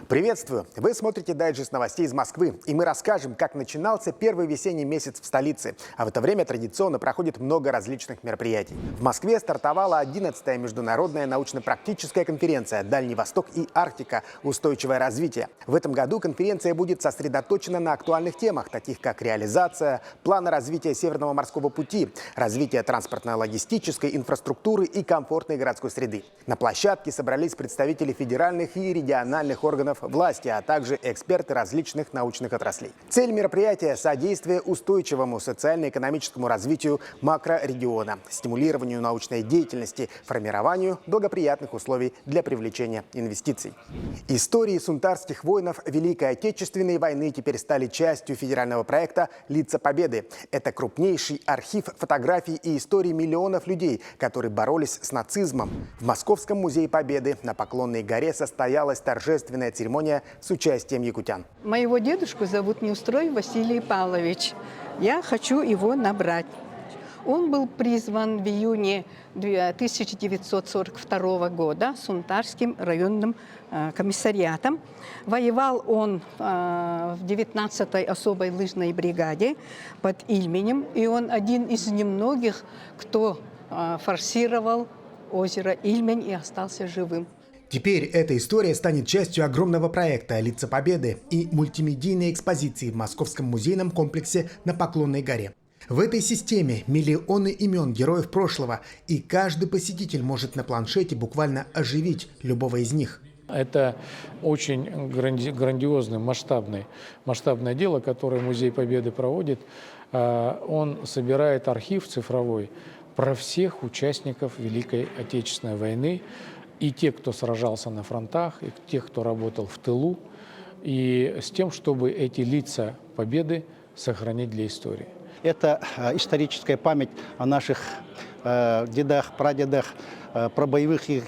Приветствую! Вы смотрите дайджест новостей из Москвы, и мы расскажем, как начинался первый весенний месяц в столице. А в это время традиционно проходит много различных мероприятий. В Москве стартовала 11-я международная научно-практическая конференция «Дальний Восток и Арктика. Устойчивое развитие». В этом году конференция будет сосредоточена на актуальных темах, таких как реализация плана развития Северного морского пути, развитие транспортно-логистической инфраструктуры и комфортной городской среды. На площадке собрались представители федеральных и региональных органов власти, а также эксперты различных научных отраслей. Цель мероприятия – содействие устойчивому социально-экономическому развитию макрорегиона, стимулированию научной деятельности, формированию благоприятных условий для привлечения инвестиций. Истории сунтарских воинов Великой Отечественной войны теперь стали частью федерального проекта «Лица Победы». Это крупнейший архив фотографий и историй миллионов людей, которые боролись с нацизмом. В Московском музее Победы на Поклонной горе состоялась торжественная церемония с участием якутян. Моего дедушку зовут Неустрой Василий Павлович. Я хочу его набрать. Он был призван в июне 1942 года Сунтарским районным комиссариатом. Воевал он в 19-й особой лыжной бригаде под Ильменем. И он один из немногих, кто форсировал озеро Ильмень и остался живым. Теперь эта история станет частью огромного проекта «Лица Победы» и мультимедийной экспозиции в Московском музейном комплексе на Поклонной горе. В этой системе миллионы имен героев прошлого, и каждый посетитель может на планшете буквально оживить любого из них. Это очень грандиозное, масштабное дело, которое Музей Победы проводит. Он собирает архив цифровой про всех участников Великой Отечественной войны, и те, кто сражался на фронтах, и тех, кто работал в тылу, и с тем, чтобы эти лица победы сохранить для истории. Это историческая память о наших дедах, прадедах, про боевых их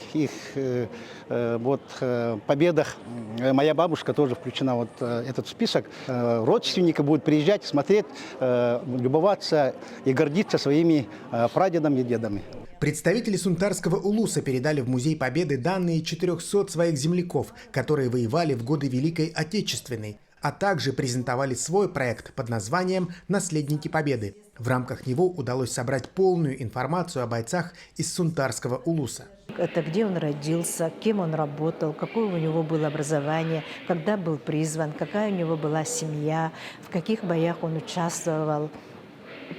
победах. Моя бабушка тоже включена в этот список. Родственники будут приезжать, смотреть, любоваться и гордиться своими прадедами и дедами. Представители сунтарского улуса передали в Музей Победы данные 400 своих земляков, которые воевали в годы Великой Отечественной, а также презентовали свой проект под названием «Наследники Победы». В рамках него удалось собрать полную информацию о бойцах из сунтарского улуса. Это где он родился, кем он работал, какое у него было образование, когда был призван, какая у него была семья, в каких боях он участвовал.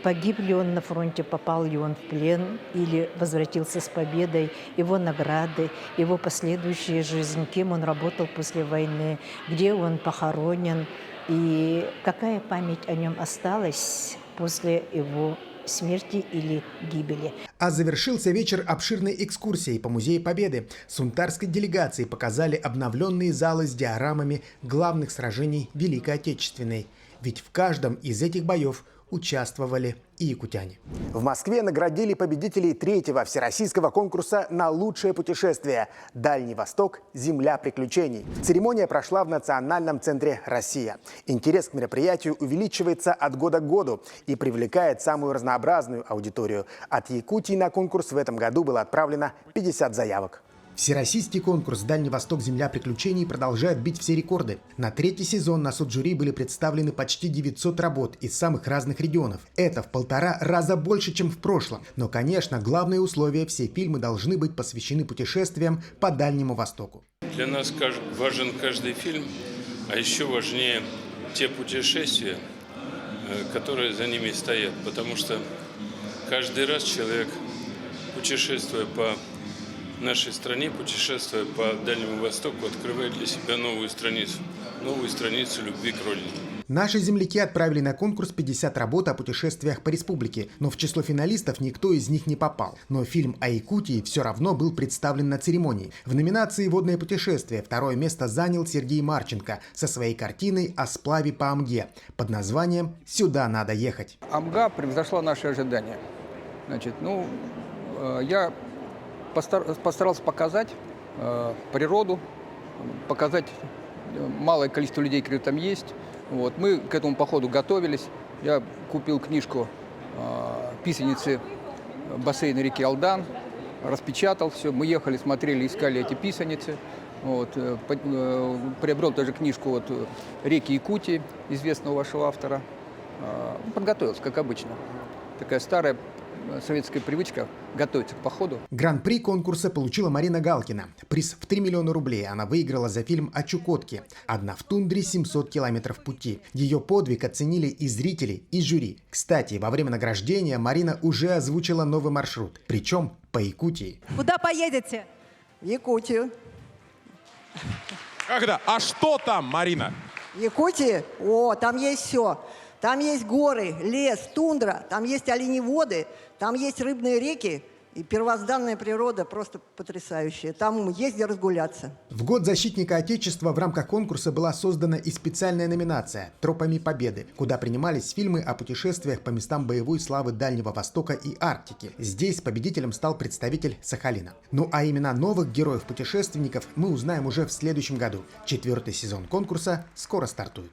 Погиб ли он на фронте, попал ли он в плен или возвратился с победой, его награды, его последующая жизнь, кем он работал после войны, где он похоронен и какая память о нем осталась после его смерти или гибели. А завершился вечер обширной экскурсией по Музею Победы. Сунтарской делегации показали обновленные залы с диорамами главных сражений Великой Отечественной. Ведь в каждом из этих боев участвовали и якутяне. В Москве наградили победителей 3-го всероссийского конкурса на лучшее путешествие «Дальний Восток. Земля приключений». Церемония прошла в Национальном центре «Россия». Интерес к мероприятию увеличивается от года к году и привлекает самую разнообразную аудиторию. От Якутии на конкурс в этом году было отправлено 50 заявок. Всероссийский конкурс «Дальний Восток. Земля приключений» продолжает бить все рекорды. На 3-й сезон на суд жюри были представлены почти 900 работ из самых разных регионов. Это в 1,5 раза больше, чем в прошлом. Но, конечно, главное условие – все фильмы должны быть посвящены путешествиям по Дальнему Востоку. Для нас важен каждый фильм, а еще важнее те путешествия, которые за ними стоят. Потому что каждый раз человек, путешествуя по нашей стране, путешествуя по Дальнему Востоку, открывает для себя новую страницу любви к родине. Наши земляки отправили на конкурс 50 работ о путешествиях по республике, но в число финалистов никто из них не попал. Но фильм о Якутии все равно был представлен на церемонии. В номинации «Водное путешествие» 2-е место занял Сергей Марченко со своей картиной о сплаве по Амге под названием «Сюда надо ехать». Амга превзошла наши ожидания. Я постарался показать природу, показать малое количество людей, которые там есть. Мы к этому походу готовились. Я купил книжку «Писаницы бассейна реки Алдан», распечатал все. Мы ехали, смотрели, искали эти писаницы. Вот, приобрел тоже книжку вот, «Реки Якутии» известного вашего автора. Подготовился, как обычно. Такая старая советская привычка готовиться к походу. Гран-при конкурса получила Марина Галкина. Приз в 3 миллиона рублей она выиграла за фильм о Чукотке. «Одна в тундре, 700 километров пути». Ее подвиг оценили и зрители, и жюри. Кстати, во время награждения Марина уже озвучила новый маршрут, причем по Якутии. Куда поедете? В Якутию. Как это? А что там, Марина? В Якутии? О, там есть все. Там есть горы, лес, тундра, там есть оленеводы, там есть рыбные реки. И первозданная природа просто потрясающая. Там есть где разгуляться. В год защитника Отечества в рамках конкурса была создана и специальная номинация «Тропами Победы», куда принимались фильмы о путешествиях по местам боевой славы Дальнего Востока и Арктики. Здесь победителем стал представитель Сахалина. Ну а имена новых героев-путешественников мы узнаем уже в следующем году. 4-й сезон конкурса скоро стартует.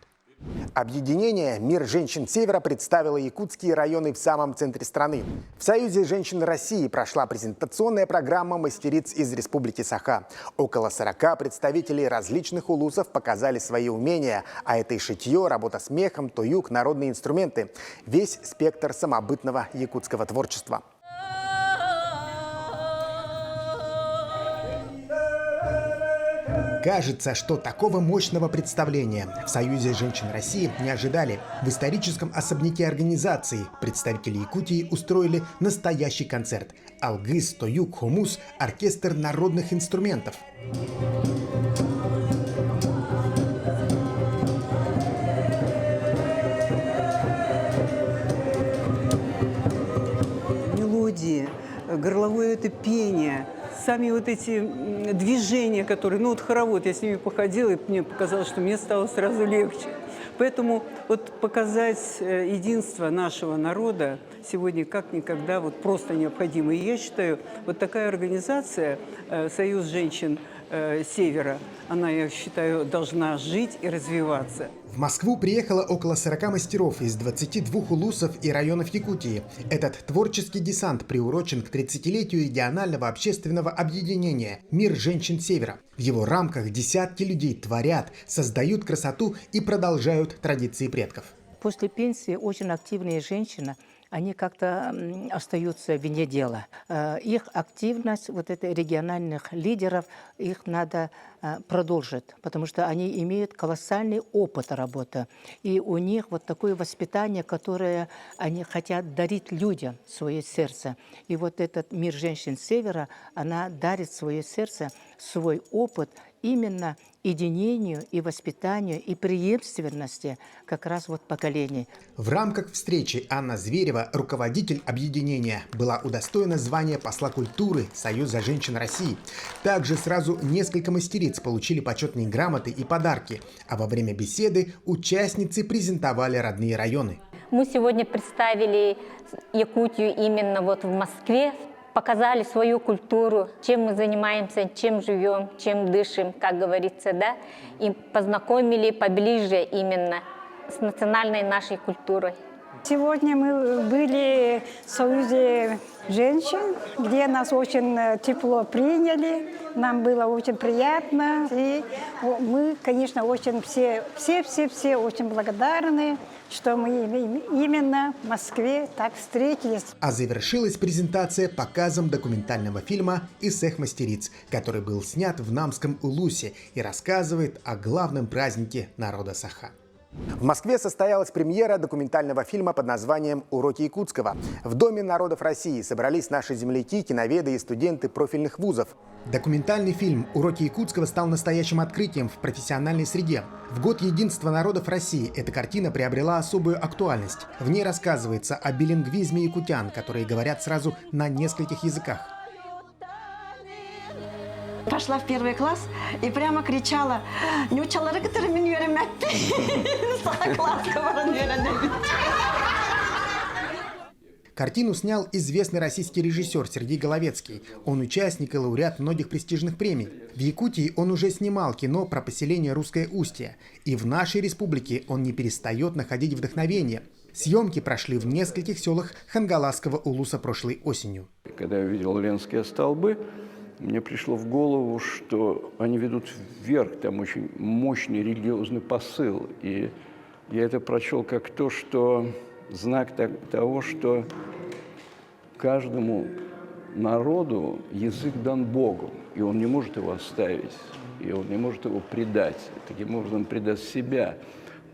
Объединение «Мир женщин Севера» представило якутские районы в самом центре страны. В Союзе женщин России прошла презентационная программа мастериц из Республики Саха. Около 40 представителей различных улусов показали свои умения, а это и шитье, работа с мехом, туюк, народные инструменты. Весь спектр самобытного якутского творчества. Кажется, что такого мощного представления в Союзе женщин России не ожидали. В историческом особняке организации представители Якутии устроили настоящий концерт. Алгыс, туюк, хомус, оркестр народных инструментов. Мелодии, горловое это пение. Сами вот эти движения, которые, ну вот хоровод, я с ними походила, и мне показалось, что мне стало сразу легче. Поэтому вот показать единство нашего народа сегодня как никогда вот просто необходимо. И я считаю, вот такая организация «Союз женщин Севера», она, я считаю, должна жить и развиваться. В Москву приехало около 40 мастеров из 22 улусов и районов Якутии. Этот творческий десант приурочен к 30-летию регионального общественного объединения «Мир женщин Севера». В его рамках десятки людей творят, создают красоту и продолжают традиции предков. После пенсии очень активные женщины, они как-то остаются вне дела. Их активность, вот это региональных лидеров, их надо продолжить, потому что они имеют колоссальный опыт работы. И у них вот такое воспитание, которое они хотят дарить людям, свое сердце. И вот этот «Мир женщин Севера», она дарит свое сердце, свой опыт именно единению и воспитанию и преемственности как раз вот поколений. В рамках встречи Анна Зверева, руководитель объединения, была удостоена звания посла культуры Союза женщин России. Также сразу несколько мастериц получили почетные грамоты и подарки, а во время беседы участницы презентовали родные районы. Мы сегодня представили Якутию именно вот в Москве, показали свою культуру, чем мы занимаемся, чем живем, чем дышим, как говорится, да, и познакомили поближе именно с национальной нашей культурой. Сегодня мы были в Союзе женщин, где нас очень тепло приняли, нам было очень приятно. И мы, конечно, очень все очень благодарны, что мы именно в Москве так встретились. А завершилась презентация показом документального фильма «Исэх мастериц», который был снят в Намском Улусе и рассказывает о главном празднике народа Саха. В Москве состоялась премьера документального фильма под названием «Уроки якутского». В Доме народов России собрались наши земляки, киноведы и студенты профильных вузов. Документальный фильм «Уроки якутского» стал настоящим открытием в профессиональной среде. В год единства народов России эта картина приобрела особую актуальность. В ней рассказывается о билингвизме якутян, которые говорят сразу на нескольких языках. Пошла в первый класс и прямо кричала: «Не учала, которые меня Картину снял известный российский режиссер Сергей Головецкий. Он участник и лауреат многих престижных премий. В Якутии он уже снимал кино про поселение Русское Устье. И в нашей республике он не перестает находить вдохновение. Съемки прошли в нескольких селах Хангаласского улуса прошлой осенью. Когда я видел Ленские столбы, мне пришло в голову, что они ведут вверх, там очень мощный религиозный посыл. И я это прочел как то, что знак того, что каждому народу язык дан Богом, и он не может его оставить, и он не может его предать, таким образом предать себя.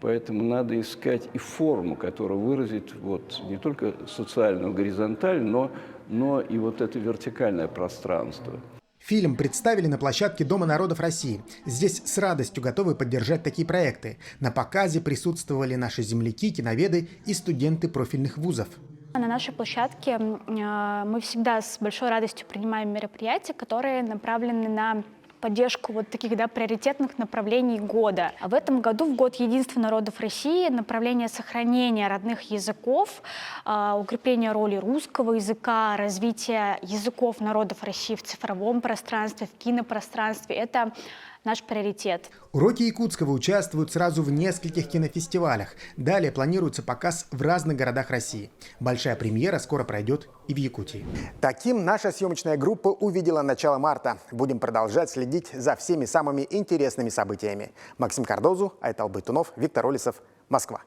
Поэтому надо искать и форму, которая выразит вот не только социальную горизонталь, но и вот это вертикальное пространство. Фильм представили на площадке Дома народов России. Здесь с радостью готовы поддержать такие проекты. На показе присутствовали наши земляки, киноведы и студенты профильных вузов. На нашей площадке мы всегда с большой радостью принимаем мероприятия, которые направлены на поддержку вот таких приоритетных направлений года. А в этом году, в год Единства народов России, направление сохранения родных языков, укрепление роли русского языка, развитие языков народов России в цифровом пространстве, в кинопространстве — это наш приоритет. Уроки якутского участвуют сразу в нескольких кинофестивалях. Далее планируется показ в разных городах России. Большая премьера скоро пройдет и в Якутии. Таким наша съемочная группа увидела начало марта. Будем продолжать следить за всеми самыми интересными событиями. Максим Кардозу, Айтал Байтунов, Виктор Олесов, Москва.